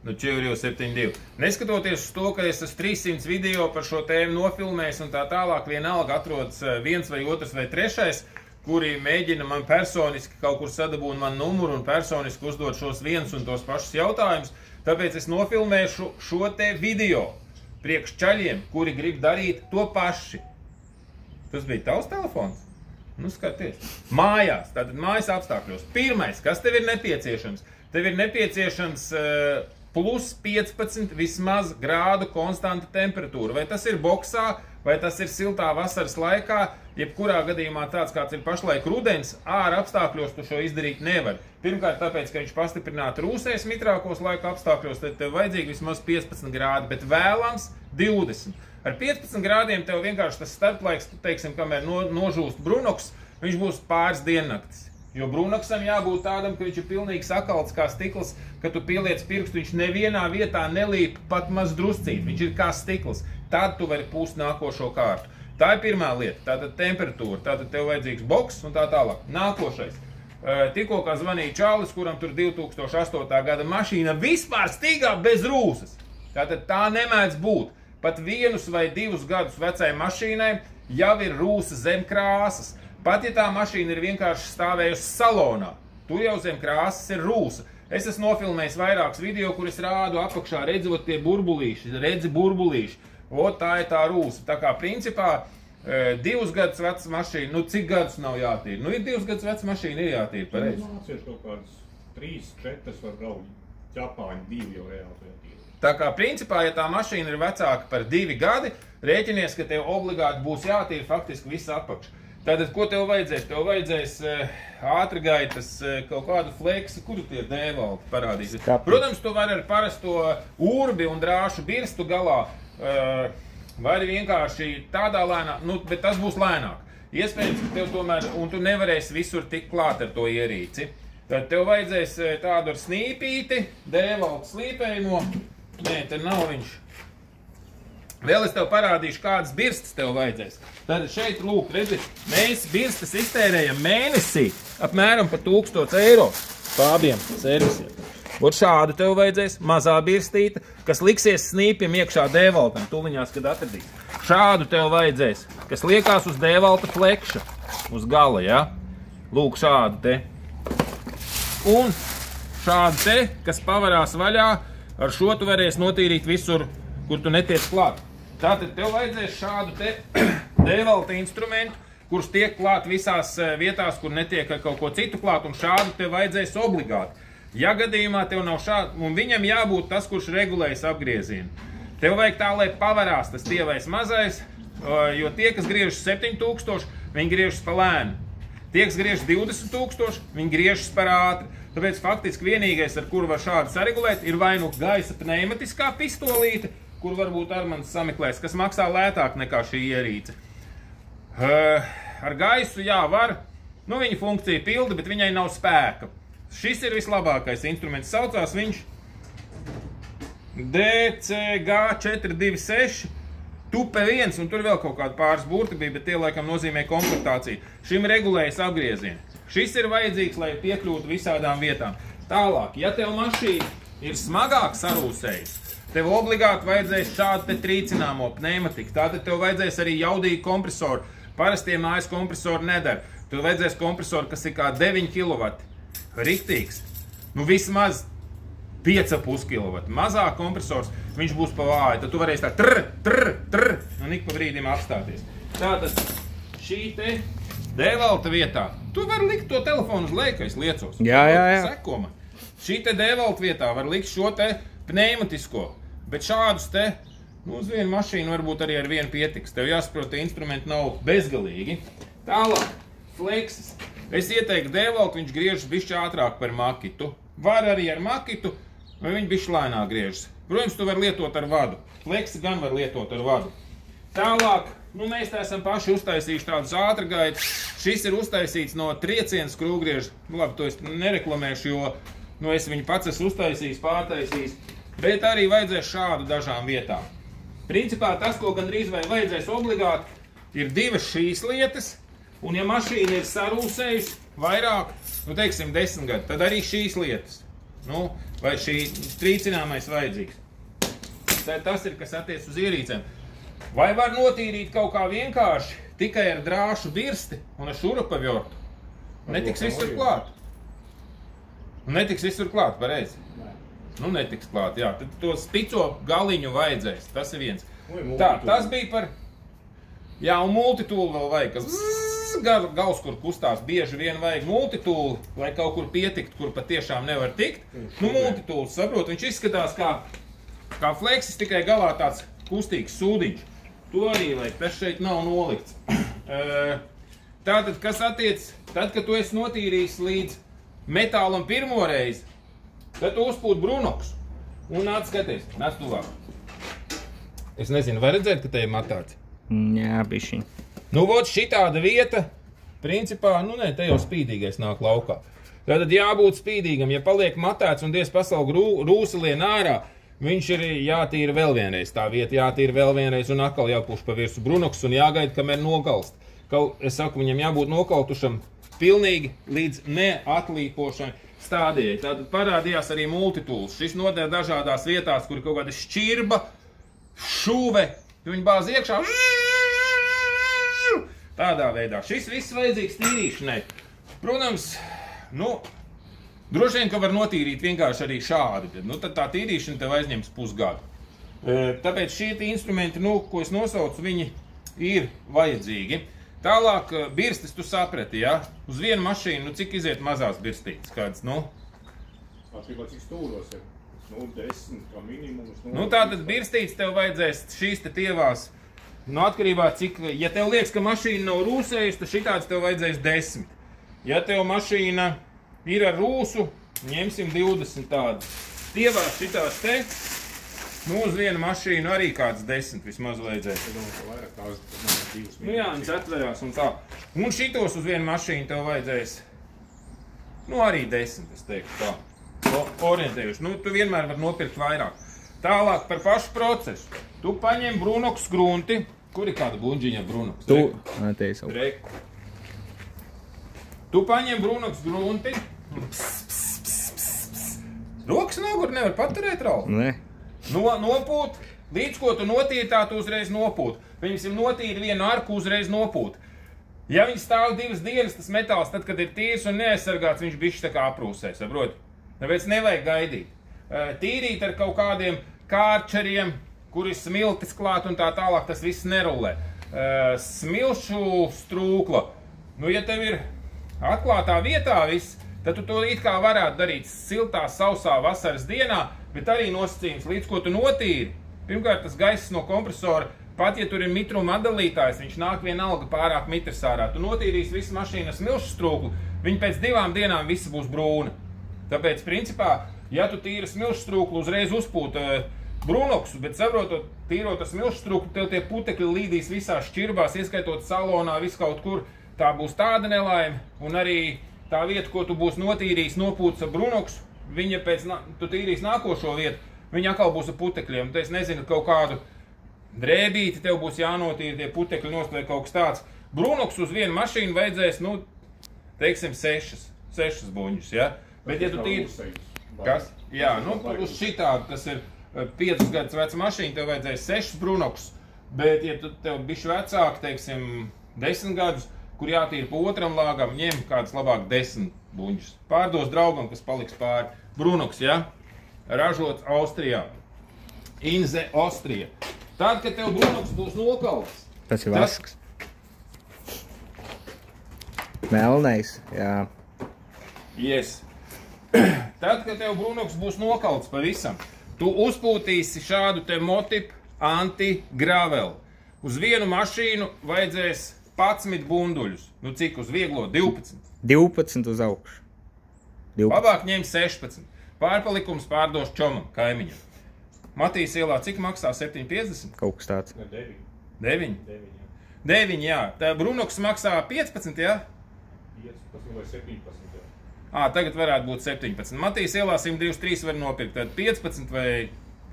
Nu, Čivri jau 7.2. Neskatoties uz to, ka es esmu 300 video par šo tēmu nofilmējis un tā tālāk, vienalga atrodas viens vai otrs vai trešais, kuri mēģina man personiski kaut kur sadabūt man numuru un personiski uzdot šos viens un tos pašus jautājumus. Tāpēc es nofilmēšu šo te video priekš čaļiem, kuri grib darīt to paši. Tas bija tavs telefons? Nu, skaties. Mājās, tātad mājas apstākļos. Pirmais, kas tev ir nepieciešams? Tev ir nepieciešams plus 15 vismaz grādu konstanta temperatūra. Vai tas ir boksā, vai tas ir siltā vasaras laikā, jebkurā gadījumā tāds, kāds ir pašlaik rudens, ārā apstākļos tu šo izdarīt nevar. Pirmkārt, tāpēc, ka viņš pastiprināti rūsēs mitrākos laika apstākļos, tad tev vajadzīgi vismaz 15 grādi, bet vēlams 20. Ar 15 grādiem tev vienkārši tas starplaiks, teiksim, kamēr nožūst brunoks, viņš būs pāris diennaktis. Jo brunoksam jābūt tādam, ka viņš ir pilnīgi sakalts kā stikls, ka tu pieliec pirkstu, viņš nevienā vietā nelīp pat maz druscīt, viņš ir kā stikls. Tad tu vari pūst nākošo kārtu. Tā ir pirmā lieta, tātad temperatūra, tātad tev vajadzīgs boks un tā tālāk. Nākošais. Tikko kā zvanīja čalis, kuram tur 2008. gada mašīna vispār stīgā bez rūsas. Tātad tā nemēdz būt. Pat 1 vai 2 gadus vecai mašīnai jau ir rūsa zem krāsas. Pat ja tā mašīna ir vienkārši stāvējusi salonā, tur jau zem krāsas ir rūsa. Es esmu nofilmējis vairākus video, kur es rādu apakšā, redzi, tie burbulīši, redzi burbulīši. Tā ir tā rūsa. Tā kā principā 2 gadus veca mašīna, nu cik gadus nav jātīra? Nu ir 2 gadus veca mašīna, ir jātīra, pareizi. Mācies kaut kādas 3, 4 var braukt. Ķapāņi 2 jau reāli jātīra. Tā kā principā, ja tā mašīna ir vecāka par 2 gadi, rēķinies, ka tev obligāti būs jātīra faktiski viss apakš. Tātad, ko tev vajadzēs? Tev vajadzēs ātrgaitas kaut kādu fleksu, kuru tie dēvalti parādīs. Protams, tu vari ar parasto urbi un drāšu birstu galā, vai arī vienkārši tādā lēnā, nu, bet tas būs lēnāk. Iespējams, ka tev tomēr, un tu nevarēsi visur tik klāt ar to ierīci. Tad tev vajadzēs tādu ar snīpīti, dēvaltu slīpējumu. Nē, te nav viņš. Vēl es tev parādīšu, kādas birstas tev vajadzēs. Tad šeit, lūk, redzi, mēs birstas iztērējam mēnesī apmēram par 1000 eiro pa abiem servisiem. Un šādu tev vajadzēs, mazā birstīta, kas liksies snīpiem iekšā dēvaltam, tuliņās, kad atradīs. Šādu tev vajadzēs, kas liekās uz dēvalta flekša, uz gala, ja? Lūk, šādu te. Un šādu te, kas pavarās vaļā, ar šo tu varēsi notīrīt visur, kur tu netiec klāt. Tātad tev vajadzēs šādu te dēvalta instrumentu, kurš tiek klāt visās vietās, kur netiek ar kaut ko citu klāt, un šādu tev vajadzēs obligāti. Ja gadījumā tev nav šādu, un viņam jābūt tas, kurš regulējas apgriezienu. Tev vajag tā, lai pavarās tas tievais mazais, jo tie, kas griežas 7000, viņi griežas pa lēnu. Tie, kas griežas 20 000, viņi griežas par ātri. Tāpēc faktiski vienīgais, ar kuru var šādu saregulēt, ir vai nu gaisa pneimatiskā pistolīte, kur varbūt Armands sameklēs, kas maksā lētāk nekā šī ierīce. Ar gaisu, jā, var. Nu, viņa funkcija pilda, bet viņai nav spēka. Šis ir vislabākais instruments. Saucās viņš DCG426 Tupe 1, un tur vēl kaut kāda pāris burti bija, bet tie laikam nozīmē komplektāciju. Šim regulējas apgriezieni. Šis ir vajadzīgs, lai piekļūtu visādām vietām. Tālāk, ja tev mašīna ir smagāk sarūsējis, tev obligāti vajadzēs šādu te trīcināmo pneimatiku. Tātad tev vajadzēs arī jaudīgu kompresoru. Parastie mājas kompresori nedara. Tev vajadzēs kompresoru, kas ir kā 9 kW. Riktīgs. Nu vismaz 5,5 kW. Mazāk kompresors, viņš būs pa vāju. Tad tu varēsi tā trr, un ik pa brīdim apstāties. Tātad šī te dēvalta vietā, tu vari likt to telefonu uz leju, ka es liecos. Jā. Sekoma. Šī te dēvalta vietā var likt šo te pneimatisko, bet šādus te, nu uz vienu mašīnu varbūt arī ar vienu pietiks. Tev jāsaprot, ka instrumenti nav bezgalīgi. Tālāk, fleksis. Es ieteiktu dēvaltu, viņš griežas bišķi ātrāk par makitu. Var arī ar makitu, vai viņi bišķi lēnāk griežas. Protams, tu var lietot ar vadu. Fleksi gan var lietot ar vadu. Tālāk, nu mēs tā esam paši uztaisījuši tādus ātrgaitus. Šis ir uztaisīts no trieciena skrūvgrieža. Nu labi, to es nereklamēšu, jo nu, es viņu pats esmu uztaisījis, pārtaisījis. Bet arī vajadzēs šādu dažām vietām. Principā tas, ko gandrīz vai vajadzēs obligāti, ir 2 šīs lietas. Un ja mašīna ir sarūsējusi vairāk, nu teiksim 10 gadu, tad arī šīs lietas. Nu, vai šī trīcināmais vajadzīgs. Tas ir, kas attiec uz ierīcēm. Vai var notīrīt kaut kā vienkārši tikai ar drāšu birsti un ar šurupavjortu? Netiks visur klāt. Netiks visur klāt, pareizi. Nu, netiks klāt, jā. Tad to spico galiņu vajadzēs. Tas ir viens. Tā, tas bija par... Jā, un multitūlu vēl vajag, kas gals, kur kustās, bieži vien vajag multitūlu, lai kaut kur pietikt, kur patiešām nevar tikt. Nu, multitūlu, saprot, viņš izskatās kā fleksis, tikai galā tāds kustīgs sūdiņš. To arī vajag, tas šeit nav nolikts. Tātad, kas attiec, tad, kad tu esi notīrījis līdz metālam pirmo reizi, tad tu uzpūt brunoks. Un nāc skaties, nāc tuvāk. Es nezinu, vai redzēt, ka te ir matāts? Jā, bišķiņ. Nu, vot šitāda vieta, principā, nu ne, te jau spīdīgais nāk laukā. Tātad jābūt spīdīgam, ja paliek matēts un diez pasaug rūselien ārā, viņš ir jātīra vēl vienreiz. Tā vieta jātīra vēl vienreiz un atkal jāpuš pa virsu brunoks un jāgaida, kamēr nokalst. Es saku, viņam jābūt nokaltušam pilnīgi līdz neatlīpošai stādījai. Tātad parādījās arī multitūls. Šis noder dažādās vietās, kur ir kaut kāda šķirba, šuve, viņi bāz iekšā. Tādā veidā. Šis viss vajadzīgs tīrīšanai. Protams, nu, droši vien, ka var notīrīt vienkārši arī šādi. Nu, tad tā tīrīšana tev aizņems pusgadu. Tāpēc šie instrumenti, nu, ko es nosaucu, viņi ir vajadzīgi. Tālāk, birstes tu saprati, ja? Uz vienu mašīnu, nu, cik iziet mazās birstītes kādas, nu? Atkarībā, cik stūros ir? Nu, 10 kā minimums. Nu, tātad birstītes tev vajadzēs šīs te tievās. Nu, atkarībā, cik, ja tev liekas, ka mašīna nav rūsējusi, tad šitāds tev vajadzēs 10. Ja tev mašīna ir ar rūsu, ņemsim 20 tādu. Tievās šitās te, nu, uz vienu mašīnu arī kāds 10 vismaz vajadzēs. Nu jā, viņas atverās un tā. Un šitos uz vienu mašīnu tev vajadzēs, nu, arī 10, es teiktu tā. Orientējuši. Nu, tu vienmēr var nopirkt vairāk. Tālāk par pašu procesu. Tu paņem brunoks grunti. Kur ir kāda buņģiņa brunoks? Reku. Tu paņem brunoks grunti. Rokas nogur nevar paturēt, Raul? Nē. Nopūt. Līdz ko tu notīri, tā tu uzreiz nopūt. Viņam notīri vienu arku, uzreiz nopūt. Ja viņš stāv 2 dienas, tas metāls, tad, kad ir tīrs un neaizsargāts, viņš bišķi tā kā aprūsē, saproti? Tāpēc nevajag gaidīt. Tīrīt ar kaut kādiem kārčeriem, kuri smiltis klāt un tā tālāk, tas viss nerulē. Smilšu strūkla. Nu, ja tev ir atklātā vietā viss, tad tu to it kā varētu darīt siltā, sausā vasaras dienā, bet arī nosacījums, līdz ko tu notīri. Pirmkārt, tas gaiss no kompresora, pat ja tur ir mitruma atdalītājs, viņš nāk vienalga pārāk mitrs ārā. Tu notīrīsi visu mašīnu ar smilšu strūklu, viņi pēc 2 dienām visi būs brūna. Tāpēc, principā, ja tu tīri smilšu strūklu, uzreiz uzpūt brunoksu, bet saprotot, tīrot ar smilšu strūklu, tev tie putekļi līdīs visās šķirbās, ieskaitot salonā, visu kaut kur. Tā būs tāda nelaime, un arī tā vieta, ko tu būsi notīrījis, nopūts ar brunoksu, viņa pēc, tu tīrīs nākošo vietu, viņa atkal būs ar putekļiem. Tu es nezinu, kaut kādu drēbīti tev būs jānotīri, tie putekļi nostāja kaut kas tāds. Brunoksu uz vienu mašīnu vajadzēs, nu, teiksim, 6 buņģus, ja? Bet, ja tu tīri... Kas? Jā, nu, uz šitādu, kas ir 5 gadus veca mašīna, tev vajadzēs 6 brunokus. Bet, ja tu tev bišķi vecāk, teiksim, 10 gadus, kur jātīra pa otram lāgam, ņem kāds labāk 10 buņģus. Pārdos draugam, kas paliks pāri. Brunoks, ja? Ražots Austrijā. Inze Austrija. Tad, kad tev brunoks būs nokalts... Tas ir vasks. Melnais, jā. Yes. Tad, kad tev brunoks būs nokalts pavisam, tu uzpūtīsi šādu te motipu anti-gravel. Uz vienu mašīnu vajadzēs 11 bunduļus. Nu cik uz vieglo? 12. 12 uz augšu. 12. Labāk ņem 16. Pārpalikums pārdos čomam, kaimiņam. Matīs ielā cik maksā? 7,50? Kaut kas tāds. 9. 9? 9, jā. 9, jā. Tā brunoks maksā 15, jā? 15 vai 17. Tagad varētu būt 17. Matīs ielā 123 var nopirkt, tad 15 vai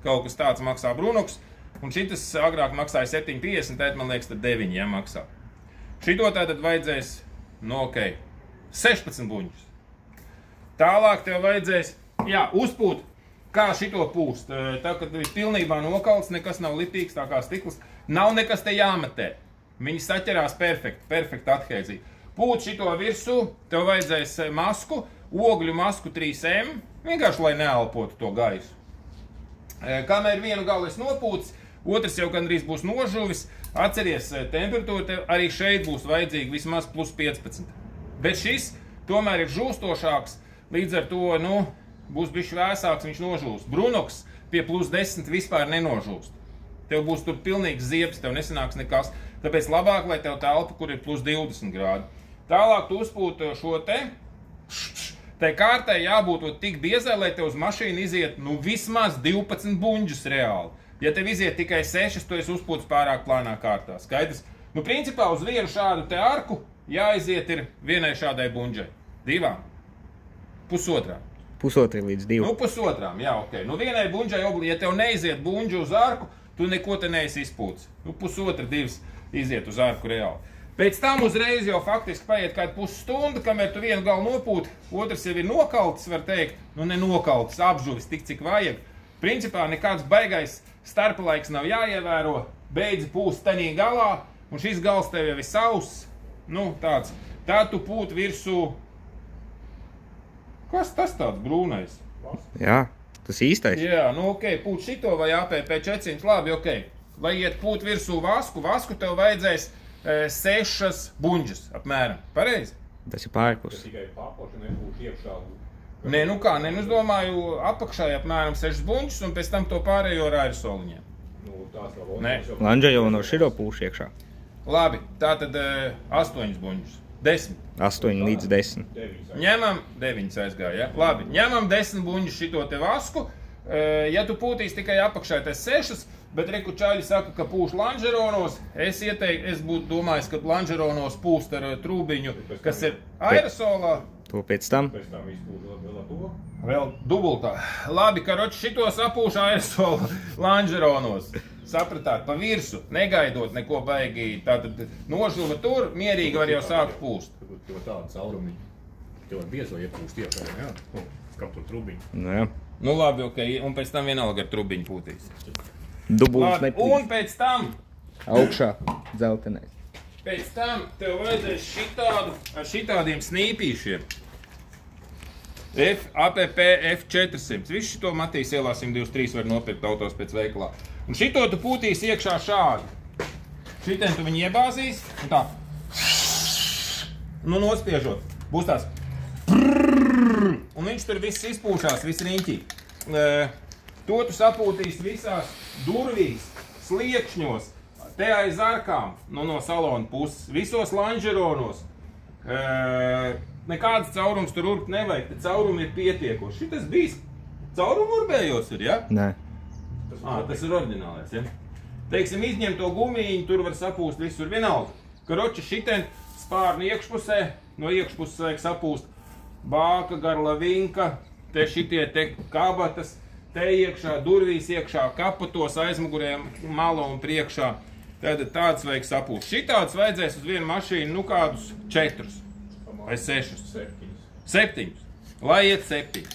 kaut kas tāds maksā brunoks, un šitas agrāk maksāja 7,50, tad man liekas, tad 9 jāmaksā. Šito tātad vajadzēs, nu ok, 16 buņģus. Tālāk tev vajadzēs Jā, uzpūt, kā šito pūst. Tā, kad ir pilnībā nokalts, nekas nav lipīgs, tā kā stikls, nav nekas te jāmetē. Viņi saķerās perfekti athēdzīgi. Pūt šito virsū, tev vajadzēs masku, ogļu masku 3M, vienkārši, lai neelpotu to gaisu. Kamēr vienu galu es nopūts, otrs jau gandrīz būs nožuvis, atceries temperatūru, tev arī šeit būs vajadzīgi vismaz plus 15. Bet šis tomēr ir žūstošāks, līdz ar to, nu, būs bišķi vēsāks, viņš nožūst. Brunoks pie plus 10 vispār nenožūst. Tev būs tur pilnīgs ziepes, tev nesanāks nekas. Tāpēc labāk, lai tev telpa, kur ir plus 20 grādi. Tālāk tu uzpūt šo te. Tai kārtai jābūt tik biezai, lai tev uz mašīnu iziet, nu, vismaz 12 buņģus reāli. Ja tev iziet tikai 6, tu esi uzpūts pārāk plānā kārtā. Skaidrs? Nu, principā uz vienu šādu te arku jāiziet ir vienai šādai buņģai. 2. Pusotrā. Pusotri līdz 2. Nu, pusotrām, jā, ok. Nu, vienai buņģai, ja tev neiziet buņģu uz arku, tu neko te neesi izpūts. Nu, pusotra, 2 iziet uz arku reāli. Pēc tam uzreiz jau faktiski paiet kādu pusstunda, kamēr tu vienu galu nopūti, otrs jau ir nokaltis, var teikt, nu ne nokaltis, apžuvis tik, cik vajag. Principā nekāds baigais starplaiks nav jāievēro, beidzi pūst tanī galā, un šis gals tev jau ir sauss, nu tāds. Tā tu pūt virsū. Kas tas tāds brūnais? Jā, tas īstais. Jā, nu ok, pūt šito vai APP 400, labi, ok. Lai iet pūt virsū vasku tev vajadzēs 6 buņģas, apmēram. Pareizi? Tas ir pārpus. Tas tikai paplaši nebūs iekšā. Nē, nu kā, es domāju, apakšā apmēram 6 buņģas un pēc tam to pārējo ar aerosoliņiem. Nu, tās vēl Nē. Lanža jau no širo pūš iekšā. Labi, tātad 8 buņģas. 10. 8 līdz 10. Ņemam 9 aizgāja, ja? Labi, ņemam 10 buņģus šito te vasku. Ja tu pūtīs tikai apakšā, tas 6, bet reku čaļi saka, ka pūš lanžeronos. Es būtu domājis, ka lanžeronos pūst ar trūbiņu, kas ir aerosolā. To pēc tam. Pēc tam izpūžot vēl ar to. Vēl dubultā. Labi, karoči šito sapūš aerosola lanžeronos. Sapratāt, pa virsu, negaidot neko baigi. Tātad nožuva tur, mierīgi var jau sākt pūst. Tev tāda caurumi. Tev var biezo iepūst iekšā, jā? Nu, kā tur trubiņu. Nu jā. Nu labi, ok, un pēc tam vienalga ar trubiņu pūtīs. Dubults Labi, neplīst. un pēc tam, Augšā dzeltenais. pēc tam tev vajadzēs ar šitādiem snīpīšiem. APP F400. Visu šito Matīs ielā 123 var nopirkt autos pēc veikalā. Un šito tu pūtīs iekšā šādi. Šitien tu viņu iebāzīs, un tā. Nu, nospiežot. Būs tās. Un viņš tur viss izpūšās, viss riņķī. To tu sapūtīs visās durvīs, sliekšņos, te aiz arkām, nu, no salona puses, visos lanžeronos. Nekādas caurums tur urbt nevajag, te caurumi ir pietiekoši. Šitas bijis caurumu urbējos ir, ja? Nē. Tas ir oriģinālais, ja? Teiksim, izņem to gumīņu, tur var sapūst visur vienalga. Karoči šitien spārni iekšpusē, no iekšpuses vajag sapūst bāka, garlavinka, te šitie te kabatas, te iekšā, durvīs iekšā, kapatos, aizmugurējiem, malo un priekšā. Tad tāds vajag sapūst. Šitāds vajadzēs uz vienu mašīnu, nu kādus 4 vai 6. 7. Lai iet 7.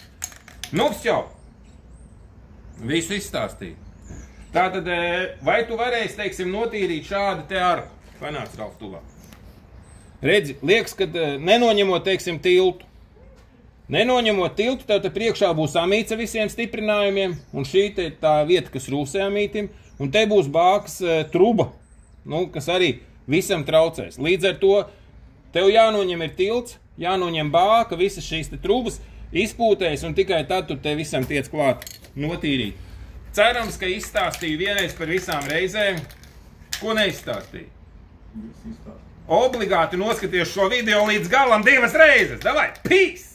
Nu, jau. Visu izstāstīju. Tātad, vai tu varēsi, teiksim, notīrīt šādu te arku? Panāc, Ralf, tuvāk. Redzi, liekas, ka nenoņemot, teiksim, tiltu. Nenoņemot tiltu, tev te priekšā būs amīca visiem stiprinājumiem, un šī te tā vieta, kas rūsē amītim, un te būs bākas truba, nu, kas arī visam traucēs. Līdz ar to tev jānoņem ir tilts, jānoņem bāka, visas šīs te trubas, izpūtēs, un tikai tad tu te visam tiec klāt notīrīt. Cerams, ka izstāstīju vienreiz par visām reizēm. Ko neizstāstīju? Obligāti noskaties šo video līdz galam 2 reizes. Davai, peace!